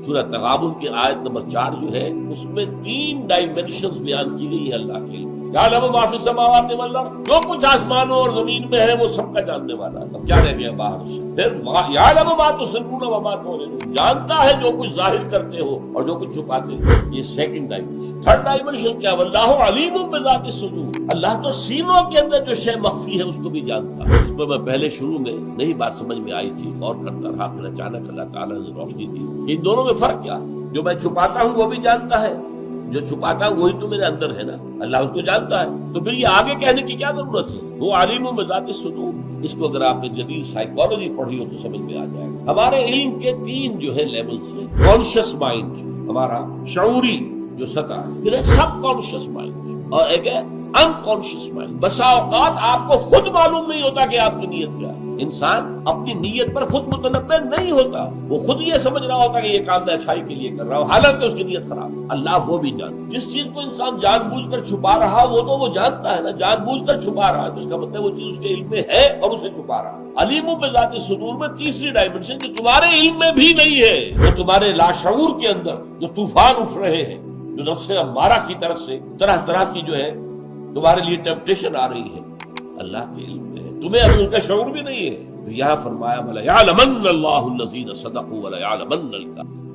سورہ تغابن کی آیت نمبر 4 جو ہے اس میں 3 ڈائمینشنز بیان کی گئی ہے اللہ کے علم۔ یعلم ما فی السماوات والارض، جو کچھ آسمانوں اور زمین میں ہے وہ سب کا جاننے والا ہے۔ اب کیا رہ گیا باہر سے؟ پھر یعلم ما تسرون وما تعلنون، جانتا ہے جو کچھ ظاہر کرتے ہو اور جو کچھ چھپاتے ہو۔ یہ سیکنڈ ڈائمینشن۔ تھرڈ ڈائمینشن کیا؟ واللہ علیم بذات الصدور، اللہ تو سینوں کے اندر جو شے مخفی ہے اس کو بھی جانتا ہے۔ اس پر میں پہلے شروع میں نہیں بات سمجھ میں آئی تھی، غور کرتا رہا، پھر اچانک اللہ تعالیٰ نے روشنی دی۔ ان دونوں میں فرق کیا؟ جو میں چھپاتا ہوں وہ بھی جانتا ہے، جو چھپاتا ہوں وہی تو میرے اندر ہے نا، اللہ اس کو جانتا ہے۔ تو پھر یہ آگے کہنے کی کیا ضرورت ہے؟ وہ عالم بذات الصدور۔ اس کو اگر آپ نے جدید سائیکالوجی پڑھی ہو تو سمجھ میں آ جائے گا۔ ہمارے علم کے 3 جو ہے لیولز ہیں، کانشیس مائنڈ ہمارا شعوری جو سطح ہے، پھر ہے سب کانشیس مائنڈ، اور ایک ہے انکانشیس مائنڈ۔ بسا اوقات آپ کو خود معلوم نہیں ہوتا کہ آپ کی نیت کیا ہے۔ انسان اپنی نیت پر خود متنبہ نہیں ہوتا، وہ خود یہ سمجھ رہا ہوتا کہ یہ کام میں اچھائی کے لیے کر رہا ہوں، حالانکہ اس کی نیت خراب ہے۔ اللہ وہ بھی جانتا، جس چیز کو انسان جان بوجھ کر چھپا رہا وہ تو وہ جانتا ہے نا، جان بوجھ کر چھپا رہا ہے تو اس کا مطلب وہ چیز اس کے علم میں ہے اور اسے چھپا رہا ہے۔ علیم بذات الصدور میں تیسری ڈائمنشن جو تمہارے علم میں بھی نہیں ہے، جو تمہارے لاشعور کے اندر جو طوفان اٹھ رہے ہیں، جو نفس امارہ کی طرف سے طرح طرح کی جو ہے تمہارے لیے ٹیمپٹیشن آ رہی ہے، اللہ کے علم میں ہے، تمہیں ابھی ان کا شعور بھی نہیں ہے۔ تو یہاں فرمایا وَلَيَعْلَمَنَّ اللَّهُ الَّذِينَ صَدَقُوا وَلَيَعْلَمَنَّ الْكَاذِبِينَ۔